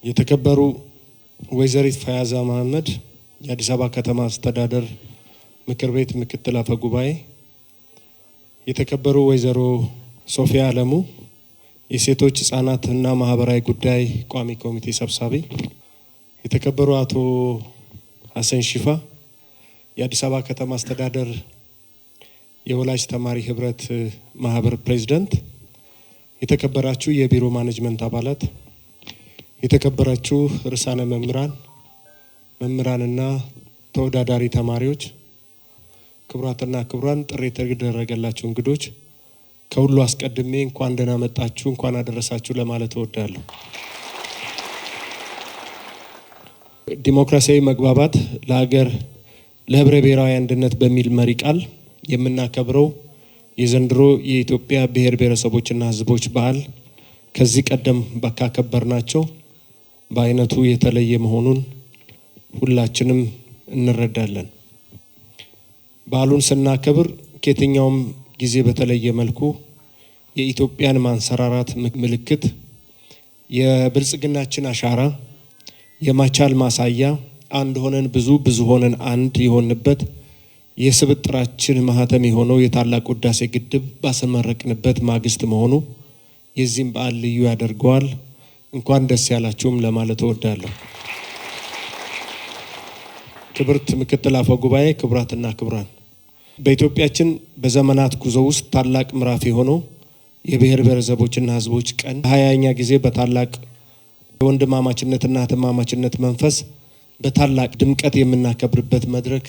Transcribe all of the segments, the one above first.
የተከበሩ ወይዘሪት ፈያዛ መሐመድ የአዲስ አበባ ከተማ አስተዳደር ምክር ቤት ምክትል አፈ ጉባኤ፣ የተከበሩ ወይዘሮ ሶፊያ አለሙ የሴቶች ህጻናት እና ማህበራዊ ጉዳይ ቋሚ ኮሚቴ ሰብሳቢ፣ የተከበሩ አቶ ሀሰን ሺፋ የአዲስ አበባ ከተማ አስተዳደር የወላጅ ተማሪ ህብረት ማህበር ፕሬዝዳንት፣ የተከበራችሁ የቢሮ ማኔጅመንት አባላት፣ የተከበራችሁ ርዕሳነ መምህራንና ተወዳዳሪ ተማሪዎች፣ ክቡራትና ክቡራን፣ ጥሪ የተደረገላችሁ እንግዶች፣ ከሁሉ አስቀድሜ እንኳን ደህና መጣችሁ፣ እንኳን አደረሳችሁ ለማለት እወዳለሁ። ዲሞክራሲያዊ መግባባት ለሀገር ለህብረ ብሔራዊ አንድነት በሚል መሪ ቃል የምናከብረው የዘንድሮ የኢትዮጵያ ብሔር ብሔረሰቦችና ህዝቦች በዓል ከዚህ ቀደም ባካከበርናቸው በአይነቱ የተለየ መሆኑን ሁላችንም እንረዳለን። በዓሉን ስናከብር ከየትኛውም ጊዜ በተለየ መልኩ የኢትዮጵያን ማንሰራራት ምልክት፣ የብልጽግናችን አሻራ፣ የማቻል ማሳያ፣ አንድ ሆነን ብዙ ሆነን አንድ የሆንበት የስብጥራችን ማህተም የሆነው የታላቁ ህዳሴ ግድብ ባስመረቅንበት ማግስት መሆኑ የዚህም በዓል ልዩ ያደርገዋል። እንኳን ደስ ያላችሁም ለማለት እወዳለሁ። ክብርት ምክትል አፈ ጉባኤ፣ ክቡራትና ክቡራን፣ በኢትዮጵያችን በዘመናት ጉዞ ውስጥ ታላቅ ምዕራፍ የሆነው የብሔር ብሔረሰቦችና ህዝቦች ቀን 20ኛ ጊዜ በታላቅ የወንድማማችነትና እህትማማችነት መንፈስ በታላቅ ድምቀት የምናከብርበት መድረክ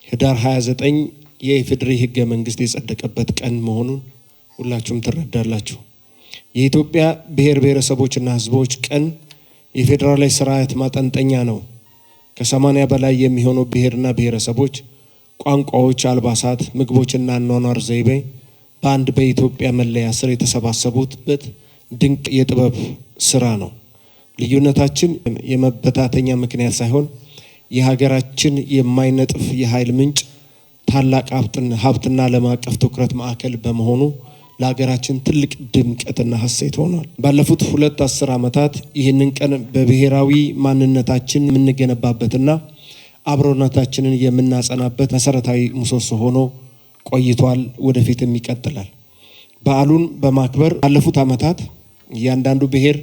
ህዳር 29 የኢፌዴሪ ህገ መንግስት የጸደቀበት ቀን መሆኑን ሁላችሁም ትረዳላችሁ። የኢትዮጵያ ብሔር ብሔረሰቦችና ህዝቦች ቀን የፌዴራላዊ ስርዓት ማጠንጠኛ ነው። ከ80 በላይ የሚሆኑ ብሔርና ብሔረሰቦች፣ ቋንቋዎች፣ አልባሳት፣ ምግቦችና አኗኗር ዘይቤ በአንድ በኢትዮጵያ መለያ ስር የተሰባሰቡበት ድንቅ የጥበብ ስራ ነው። ልዩነታችን የመበታተኛ ምክንያት ሳይሆን የሀገራችን የማይነጥፍ የኃይል ምንጭ፣ ታላቅ ሀብትና ዓለም አቀፍ ትኩረት ማዕከል በመሆኑ ለሀገራችን ትልቅ ድምቀትና ሀሴት ሆኗል። ባለፉት 2 ዓመታት ይህንን ቀን በብሔራዊ ማንነታችን የምንገነባበትና አብሮነታችንን የምናጸናበት መሰረታዊ ምሰሶ ሆኖ ቆይቷል። ወደፊትም ይቀጥላል። በዓሉን በማክበር ባለፉት ዓመታት እያንዳንዱ ብሔር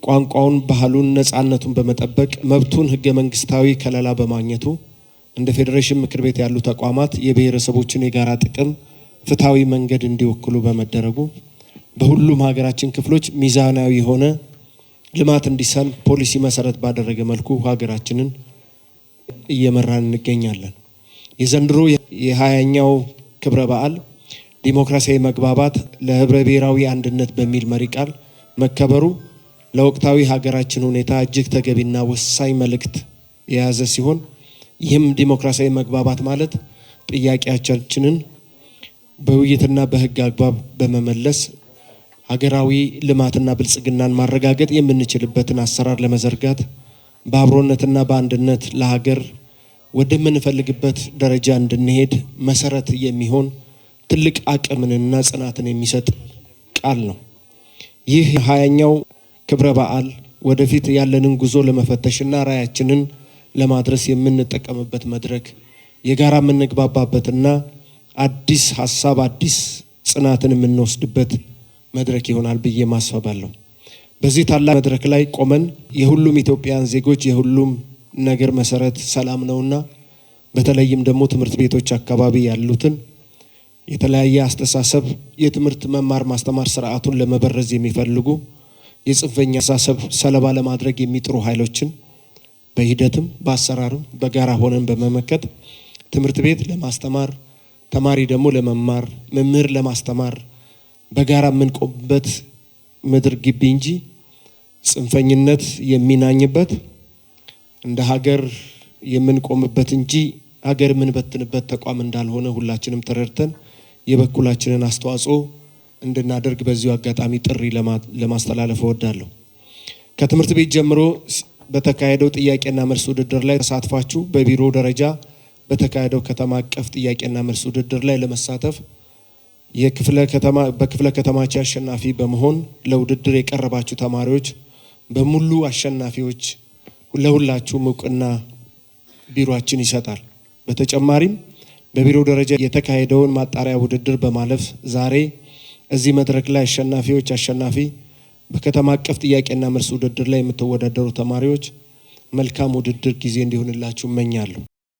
ቋንቋውን፣ ባህሉን፣ ነፃነቱን በመጠበቅ መብቱን ህገ መንግስታዊ ከለላ በማግኘቱ እንደ ፌዴሬሽን ምክር ቤት ያሉ ተቋማት የብሔረሰቦችን የጋራ ጥቅም ፍትሃዊ መንገድ እንዲወክሉ በመደረጉ በሁሉም ሀገራችን ክፍሎች ሚዛናዊ የሆነ ልማት እንዲሰን ፖሊሲ መሰረት ባደረገ መልኩ ሀገራችንን እየመራን እንገኛለን። የዘንድሮ የ20ኛው ክብረ በዓል ዲሞክራሲያዊ መግባባት ለህብረ ብሔራዊ አንድነት በሚል መሪ ቃል መከበሩ ለወቅታዊ ሀገራችን ሁኔታ እጅግ ተገቢና ወሳኝ መልእክት የያዘ ሲሆን ይህም ዲሞክራሲያዊ መግባባት ማለት ጥያቄያችንን በውይይትና በህግ አግባብ በመመለስ ሀገራዊ ልማትና ብልጽግናን ማረጋገጥ የምንችልበትን አሰራር ለመዘርጋት በአብሮነትና በአንድነት ለሀገር ወደምንፈልግበት ደረጃ እንድንሄድ መሰረት የሚሆን ትልቅ አቅምንና ጽናትን የሚሰጥ ቃል ነው። ይህ 20ኛው ክብረ በዓል ወደፊት ያለንን ጉዞ ለመፈተሽና ራዕያችንን ለማድረስ የምንጠቀምበት መድረክ፣ የጋራ የምንግባባበትና አዲስ ሀሳብ አዲስ ጽናትን የምንወስድበት መድረክ ይሆናል ብዬ ማስባለሁ። በዚህ ታላቅ መድረክ ላይ ቆመን የሁሉም ኢትዮጵያውያን ዜጎች የሁሉም ነገር መሰረት ሰላም ነውና በተለይም ደግሞ ትምህርት ቤቶች አካባቢ ያሉትን የተለያየ አስተሳሰብ የትምህርት መማር ማስተማር ስርዓቱን ለመበረዝ የሚፈልጉ የጽንፈኛ አስተሳሰብ ሰለባ ለማድረግ የሚጥሩ ኃይሎችን በሂደትም በአሰራርም በጋራ ሆነን በመመከት ትምህርት ቤት ለማስተማር፣ ተማሪ ደግሞ ለመማር፣ መምህር ለማስተማር በጋራ የምንቆምበት ምድር ግቢ እንጂ ጽንፈኝነት የሚናኝበት እንደ ሀገር የምንቆምበት እንጂ ሀገር የምንበትንበት ተቋም እንዳልሆነ ሁላችንም ተረድተን የበኩላችንን አስተዋጽኦ እንድናደርግ በዚሁ አጋጣሚ ጥሪ ለማስተላለፍ እወዳለሁ። ከትምህርት ቤት ጀምሮ በተካሄደው ጥያቄና መልስ ውድድር ላይ ተሳትፋችሁ በቢሮ ደረጃ በተካሄደው ከተማ አቀፍ ጥያቄና መልስ ውድድር ላይ ለመሳተፍ በክፍለ ከተማችን አሸናፊ በመሆን ለውድድር የቀረባችሁ ተማሪዎች በሙሉ አሸናፊዎች ለሁላችሁም እውቅና ቢሮአችን ይሰጣል። በተጨማሪም በቢሮ ደረጃ የተካሄደውን ማጣሪያ ውድድር በማለፍ ዛሬ እዚህ መድረክ ላይ አሸናፊ በከተማ አቀፍ ጥያቄና መልስ ውድድር ላይ የምትወዳደሩ ተማሪዎች መልካም ውድድር ጊዜ እንዲሆንላችሁ እመኛለሁ።